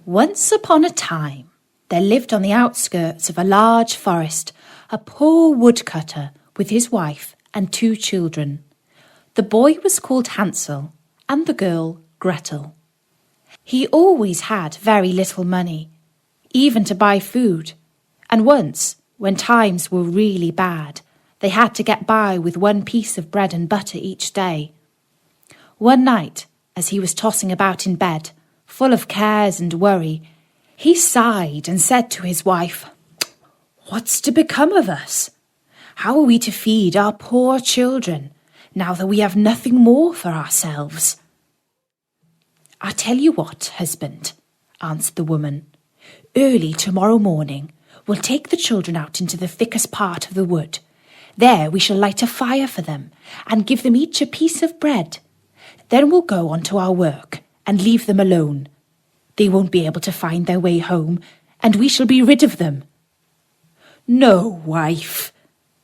Once upon a time, there lived on the outskirts of a large forest a poor woodcutter with his wife and 2 children. The boy was called Hansel and the girl Gretel. He always had very little money, even to buy food, and once, when times were really bad, they had to get by with 1 piece of bread and butter each day. One night, as he was tossing about in bed, full of cares and worry, he sighed and said to his wife, "What's to become of us? How are we to feed our poor children now that we have nothing more for ourselves?" "I tell you what, husband," answered the woman. "Early tomorrow morning we'll take the children out into the thickest part of the wood. There we shall light a fire for them and give them each a piece of bread. Then we'll go on to our work and leave them alone. They won't be able to find their way home, and we shall be rid of them." "No, wife,"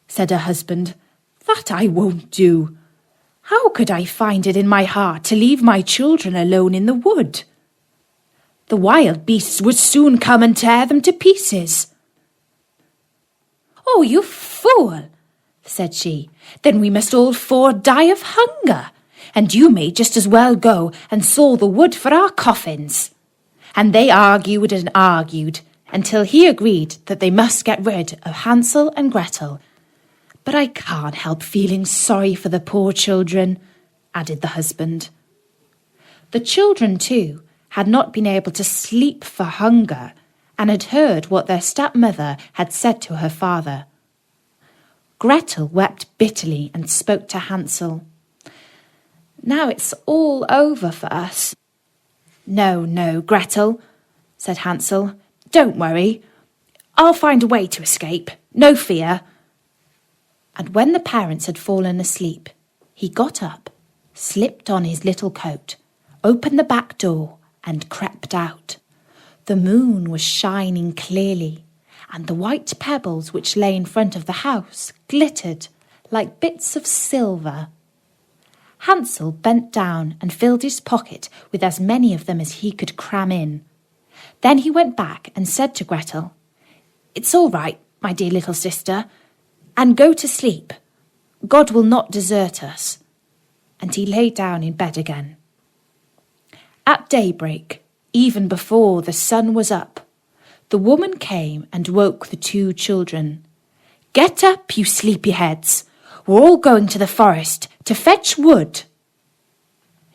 said her husband, "that I won't do. How could I find it in my heart to leave my children alone in the wood? The wild beasts would soon come and tear them to pieces." "Oh, you fool," said she, "then we must all 4 die of hunger, and you may just as well go and saw the wood for our coffins." And they argued and argued until he agreed that they must get rid of Hansel and Gretel. "But I can't help feeling sorry for the poor children," added the husband. The children, too, had not been able to sleep for hunger and had heard what their stepmother had said to her father. Gretel wept bitterly and spoke to Hansel. "Now it's all over for us." "No, no, Gretel," said Hansel. "Don't worry. I'll find a way to escape. No fear." And when the parents had fallen asleep, he got up, slipped on his little coat, opened the back door, and crept out. The moon was shining clearly, and the white pebbles which lay in front of the house glittered like bits of silver. Hansel bent down and filled his pocket with as many of them as he could cram in. Then he went back and said to Gretel, "It's all right, my dear little sister, and go to sleep. God will not desert us." And he lay down in bed again. At daybreak, even before the sun was up, the woman came and woke the 2 children. "Get up, you sleepyheads. We're all going to the forest to fetch wood."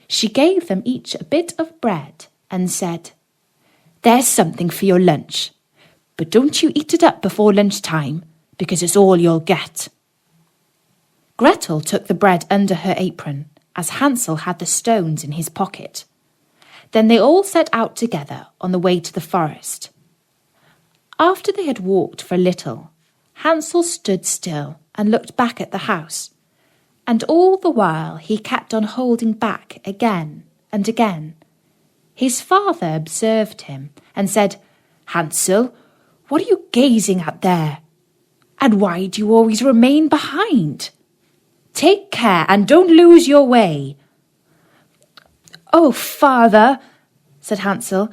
She gave them each a bit of bread and said, "There's something for your lunch, but don't you eat it up before lunchtime, because it's all you'll get." Gretel took the bread under her apron, as Hansel had the stones in his pocket. Then they all set out together on the way to the forest. After they had walked for a little, Hansel stood still and looked back at the house, and all the while he kept on holding back again and again. His father observed him and said, "Hansel, what are you gazing at there? And why do you always remain behind? Take care and don't lose your way." "Oh, father," said Hansel,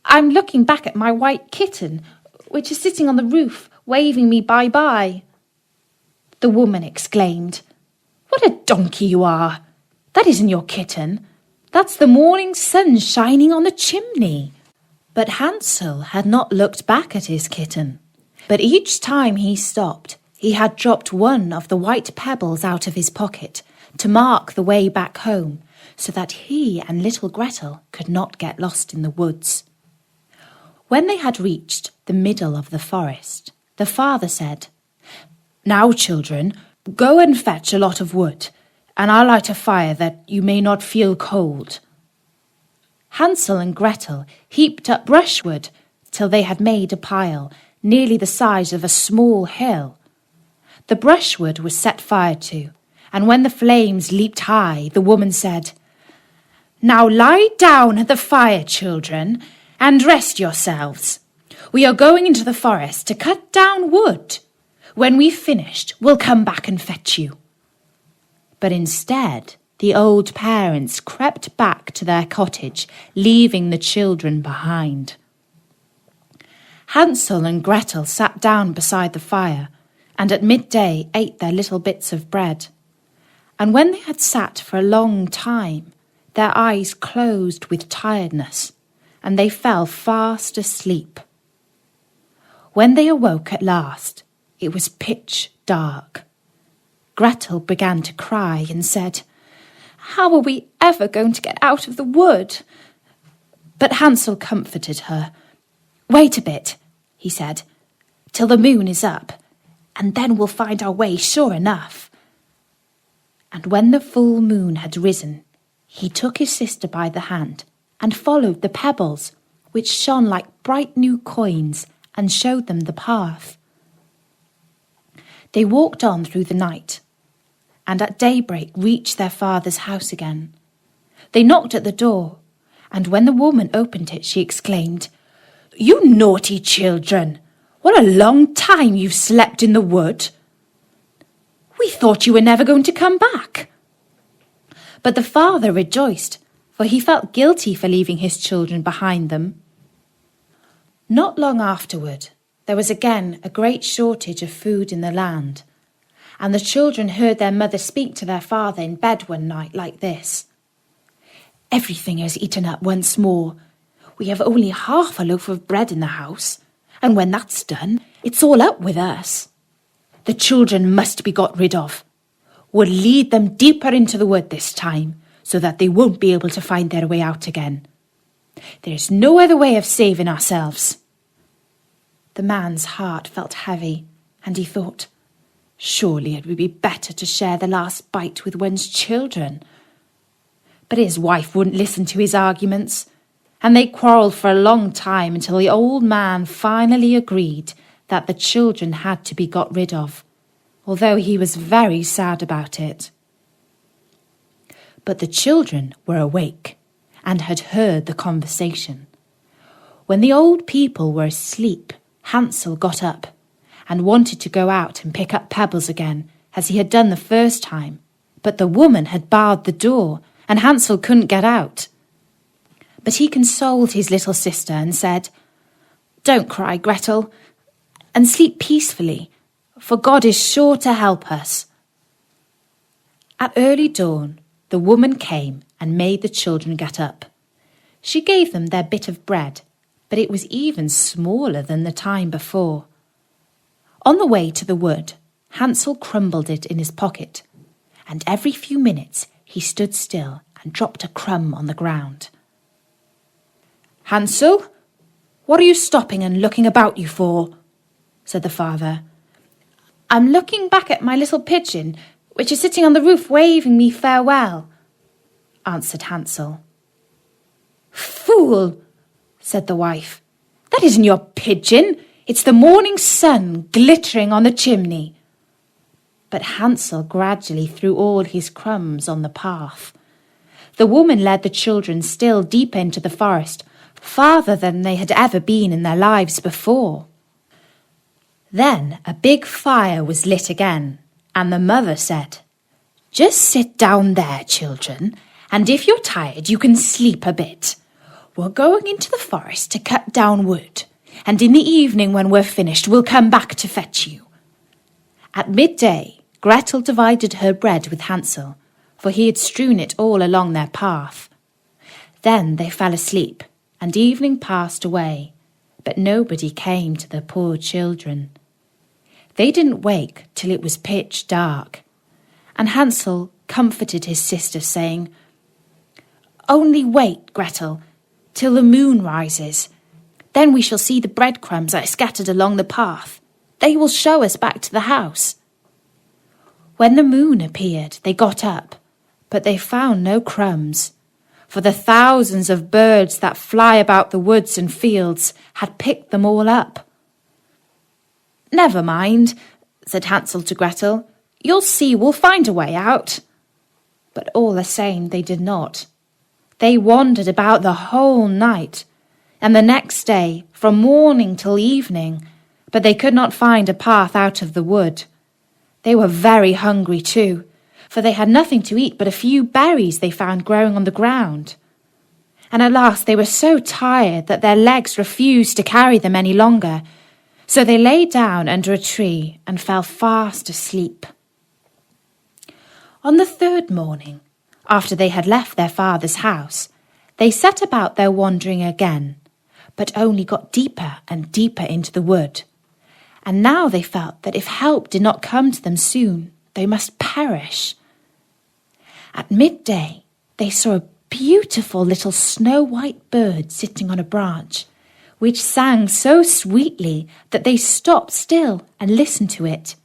"I'm looking back at my white kitten, which is sitting on the roof, waving me bye-bye." The woman exclaimed, "What a donkey you are! That isn't your kitten. That's the morning sun shining on the chimney." But Hansel had not looked back at his kitten. But each time he stopped, he had dropped one of the white pebbles out of his pocket to mark the way back home, so that he and little Gretel could not get lost in the woods. When they had reached the middle of the forest, the father said, "Now, children, go and fetch a lot of wood, and I'll light a fire that you may not feel cold." Hansel and Gretel heaped up brushwood till they had made a pile nearly the size of a small hill. The brushwood was set fire to, and when the flames leaped high, the woman said, "Now lie down at the fire, children, and rest yourselves. We are going into the forest to cut down wood. When we've finished, we'll come back and fetch you." But instead, the old parents crept back to their cottage, leaving the children behind. Hansel and Gretel sat down beside the fire, and at midday ate their little bits of bread. And when they had sat for a long time, their eyes closed with tiredness, and they fell fast asleep. When they awoke at last, it was pitch dark. Gretel began to cry and said, "How are we ever going to get out of the wood?" But Hansel comforted her. "Wait a bit," he said, "till the moon is up, and then we'll find our way sure enough." And when the full moon had risen, he took his sister by the hand and followed the pebbles, which shone like bright new coins, and showed them the path. They walked on through the night, and at daybreak reached their father's house again. They knocked at the door, and when the woman opened it, she exclaimed, "You naughty children! What a long time you've slept in the wood! We thought you were never going to come back." But the father rejoiced, for he felt guilty for leaving his children behind them. Not long afterward, there was again a great shortage of food in the land, and the children heard their mother speak to their father in bed one night like this: "Everything is eaten up once more. We have only half a loaf of bread in the house, and when that's done, it's all up with us. The children must be got rid of. We'll lead them deeper into the wood this time, so that they won't be able to find their way out again. There's no other way of saving ourselves." The man's heart felt heavy, and he thought, surely it would be better to share the last bite with one's children. But his wife wouldn't listen to his arguments, and they quarrelled for a long time until the old man finally agreed that the children had to be got rid of, although he was very sad about it. But the children were awake and had heard the conversation. When the old people were asleep, Hansel got up and wanted to go out and pick up pebbles again, as he had done the first time, but the woman had barred the door, and Hansel couldn't get out. But he consoled his little sister and said, "Don't cry, Gretel, and sleep peacefully, for God is sure to help us." At early dawn, the woman came and made the children get up. She gave them their bit of bread, but it was even smaller than the time before. On the way to the wood, Hansel crumbled it in his pocket, and every few minutes he stood still and dropped a crumb on the ground. "Hansel, what are you stopping and looking about you for?" said the father. "I'm looking back at my little pigeon, which is sitting on the roof waving me farewell," answered Hansel. "Fool!" said the wife. "That isn't your pigeon. It's the morning sun glittering on the chimney." But Hansel gradually threw all his crumbs on the path. The woman led the children still deeper into the forest, farther than they had ever been in their lives before. Then a big fire was lit again, and the mother said, "Just sit down there, children, and if you're tired you can sleep a bit. We're going into the forest to cut down wood, and in the evening when we're finished we'll come back to fetch you." At midday, Gretel divided her bread with Hansel, for he had strewn it all along their path. Then they fell asleep, and evening passed away, but nobody came to the poor children. They didn't wake till it was pitch dark, and Hansel comforted his sister, saying, "Only wait, Gretel, till the moon rises. Then we shall see the breadcrumbs I scattered along the path. They will show us back to the house." When the moon appeared, they got up, but they found no crumbs, for the thousands of birds that fly about the woods and fields had picked them all up. "Never mind," said Hansel to Gretel. "You'll see we'll find a way out." But all the same they did not. They wandered about the whole night, and the next day from morning till evening, but they could not find a path out of the wood. They were very hungry too, for they had nothing to eat but a few berries they found growing on the ground. and at last they were so tired that their legs refused to carry them any longer. So they lay down under a tree and fell fast asleep. On the third morning, after they had left their father's house, they set about their wandering again, but only got deeper and deeper into the wood. And now they felt that if help did not come to them soon, they must perish. At midday, they saw a beautiful little snow-white bird sitting on a branch, which sang so sweetly that they stopped still and listened to it.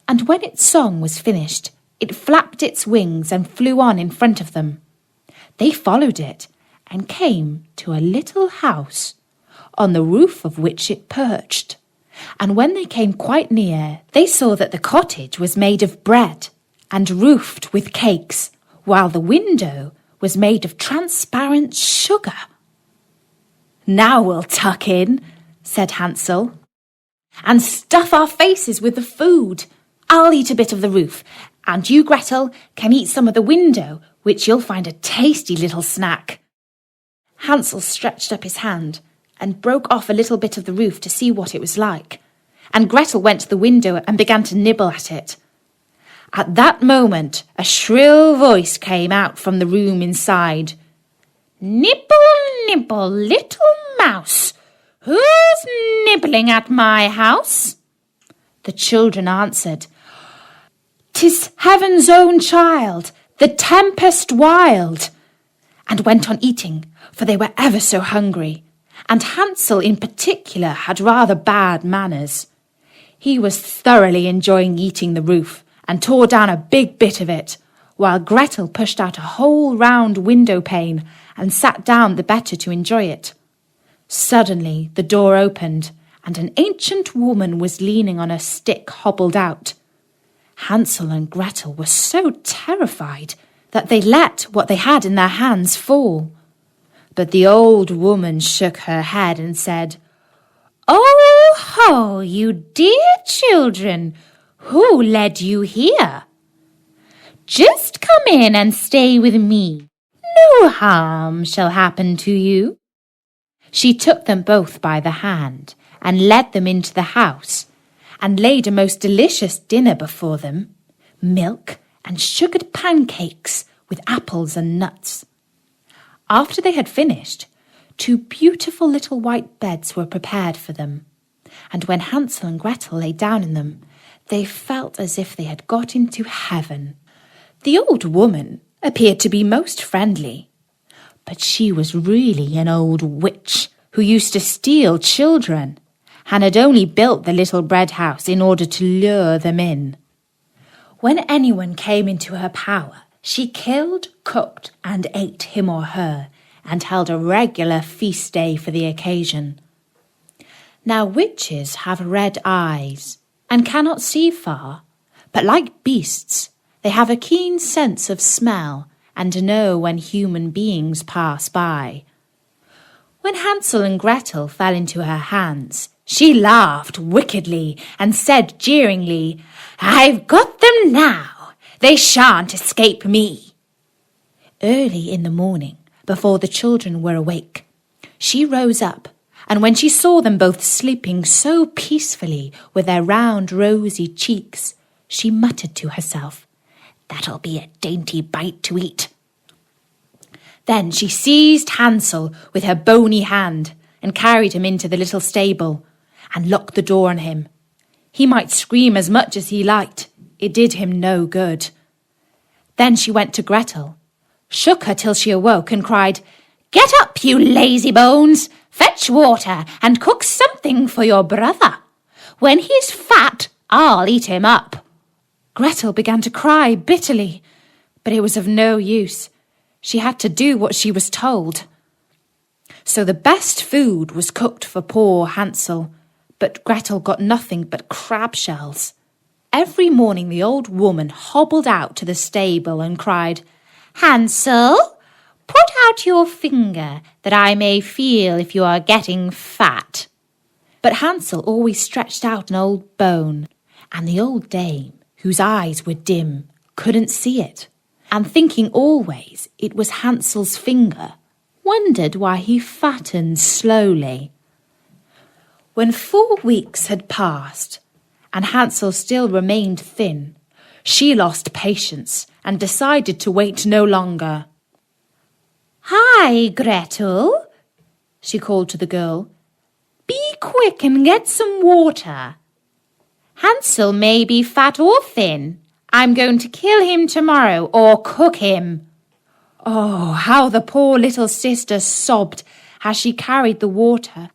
And when its song was finished, it flapped its wings and flew on in front of them. They followed it and came to a little house, on the roof of which it perched. And when they came quite near, they saw that the cottage was made of bread and roofed with cakes, while the window was made of transparent sugar. "Now we'll tuck in," said Hansel, "and stuff our faces with the food. I'll eat a bit of the roof, and you, Gretel, can eat some of the window, which you'll find a tasty little snack." Hansel stretched up his hand and broke off a little bit of the roof to see what it was like, and Gretel went to the window and began to nibble at it. At that moment, a shrill voice came out from the room inside. "Nibble, nibble, little mouse, who's nibbling at my house?" The children answered, "'Tis heaven's own child, the tempest wild," and went on eating, for they were ever so hungry, and Hansel in particular had rather bad manners. He was thoroughly enjoying eating the roof, and tore down a big bit of it, while Gretel pushed out a whole round window pane and sat down the better to enjoy it. Suddenly the door opened, and an ancient woman was leaning on a stick hobbled out. Hansel and Gretel were so terrified that they let what they had in their hands fall. But the old woman shook her head and said, "Oh ho, you dear children! Who led you here? Just come in and stay with me. No harm shall happen to you." She took them both by the hand and led them into the house and laid a most delicious dinner before them, milk and sugared pancakes with apples and nuts. After they had finished, 2 beautiful little white beds were prepared for them, and when Hansel and Gretel lay down in them, they felt as if they had got into heaven. The old woman appeared to be most friendly, but she was really an old witch who used to steal children, and had only built the little bread house in order to lure them in. When anyone came into her power, she killed, cooked, and ate him or her, and held a regular feast day for the occasion. Now witches have red eyes, and cannot see far, but like beasts, they have a keen sense of smell and know when human beings pass by. When Hansel and Gretel fell into her hands, she laughed wickedly and said jeeringly, "I've got them now. They shan't escape me." Early in the morning, before the children were awake, she rose up, and when she saw them both sleeping so peacefully with their round rosy cheeks, she muttered to herself, "That'll be a dainty bite to eat." Then she seized Hansel with her bony hand and carried him into the little stable and locked the door on him. He might scream as much as he liked. It did him no good. Then she went to Gretel, shook her till she awoke, and cried, "Get up, you lazy bones! Fetch water and cook something for your brother. When he's fat, I'll eat him up." Gretel began to cry bitterly, but it was of no use. She had to do what she was told. So the best food was cooked for poor Hansel, but Gretel got nothing but crab shells. Every morning the old woman hobbled out to the stable and cried, "Hansel, put out your finger that I may feel if you are getting fat." But Hansel always stretched out an old bone, and the old dame, whose eyes were dim, couldn't see it, and thinking always it was Hansel's finger, wondered why he fattened slowly. When 4 weeks had passed, and Hansel still remained thin, she lost patience and decided to wait no longer. "Hi, Gretel," she called to the girl. "Be quick and get some water. Hansel may be fat or thin. I'm going to kill him tomorrow or cook him." Oh, how the poor little sister sobbed as she carried the water,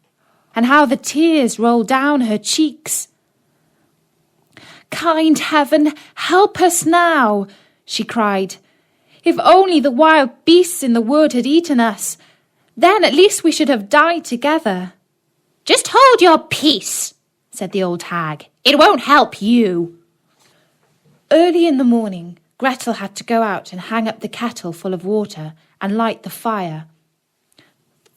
and how the tears rolled down her cheeks. "Kind heaven, help us now," she cried. "If only the wild beasts in the wood had eaten us, then at least we should have died together." "Just hold your peace," said the old hag. "It won't help you." Early in the morning, Gretel had to go out and hang up the kettle full of water and light the fire.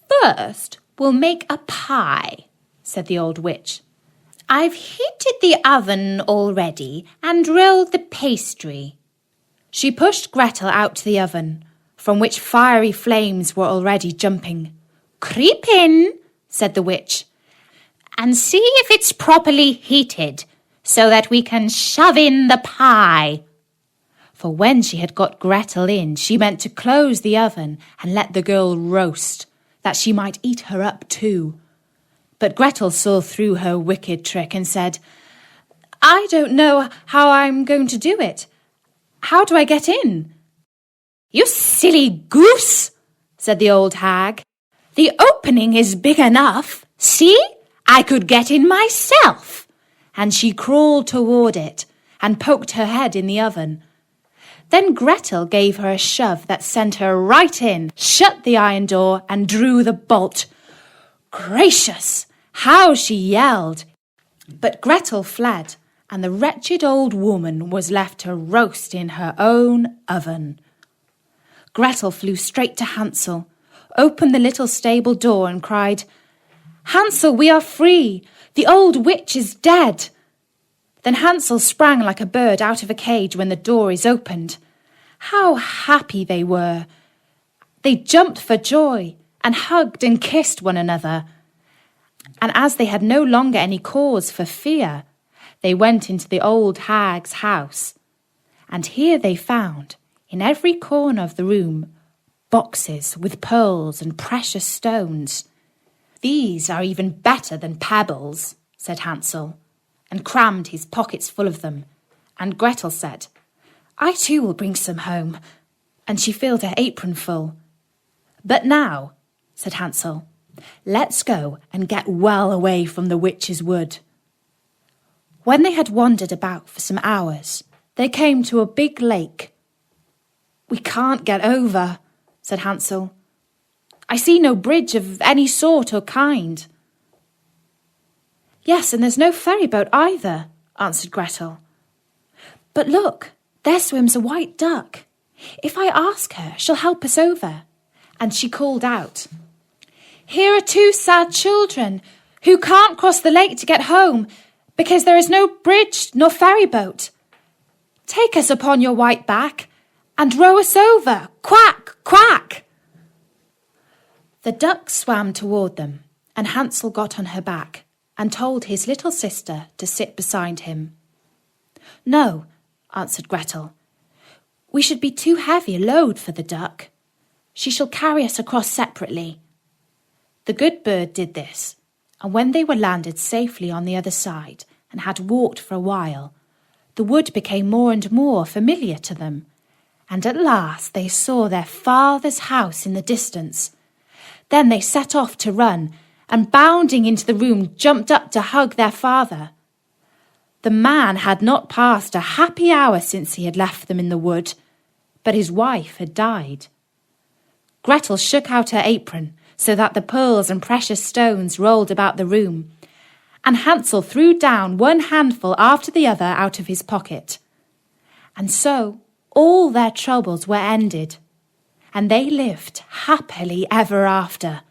"First, we'll make a pie," said the old witch. "I've heated the oven already and rolled the pastry." She pushed Gretel out to the oven, from which fiery flames were already jumping. "Creep in," said the witch, "and see if it's properly heated, so that we can shove in the pie." For when she had got Gretel in, she meant to close the oven and let the girl roast, that she might eat her up too. But Gretel saw through her wicked trick and said, "I don't know how I'm going to do it. How do I get in?" "You silly goose," said the old hag. "The opening is big enough. See, I could get in myself." And she crawled toward it and poked her head in the oven. Then Gretel gave her a shove that sent her right in, shut the iron door and drew the bolt. Gracious! How she yelled! But Gretel fled, and the wretched old woman was left to roast in her own oven. Gretel flew straight to Hansel, opened the little stable door and cried, "Hansel, we are free! The old witch is dead!" Then Hansel sprang like a bird out of a cage when the door is opened. How happy they were! They jumped for joy and hugged and kissed one another. And as they had no longer any cause for fear, they went into the old hag's house. And here they found, in every corner of the room, boxes with pearls and precious stones. "These are even better than pebbles," said Hansel, and crammed his pockets full of them. And Gretel said, "I too will bring some home," and she filled her apron full. "But now," said Hansel, "let's go and get well away from the witch's wood." When they had wandered about for some hours, they came to a big lake. "We can't get over," said Hansel. "I see no bridge of any sort or kind." "Yes, and there's no ferry boat either," answered Gretel. "But look, there swims a white duck. If I ask her, she'll help us over." And she called out, "Here are 2 sad children who can't cross the lake to get home because there is no bridge nor ferry boat. Take us upon your white back and row us over. Quack, quack!" The duck swam toward them, and Hansel got on her back and told his little sister to sit beside him. "No," answered Gretel. "We should be too heavy a load for the duck. She shall carry us across separately." The good bird did this, and when they were landed safely on the other side and had walked for a while, the wood became more and more familiar to them, and at last they saw their father's house in the distance. Then they set off to run, and bounding into the room jumped up to hug their father. The man had not passed a happy hour since he had left them in the wood, but his wife had died. Gretel shook out her apron so that the pearls and precious stones rolled about the room, and Hansel threw down one handful after the other out of his pocket. And so all their troubles were ended, and they lived happily ever after.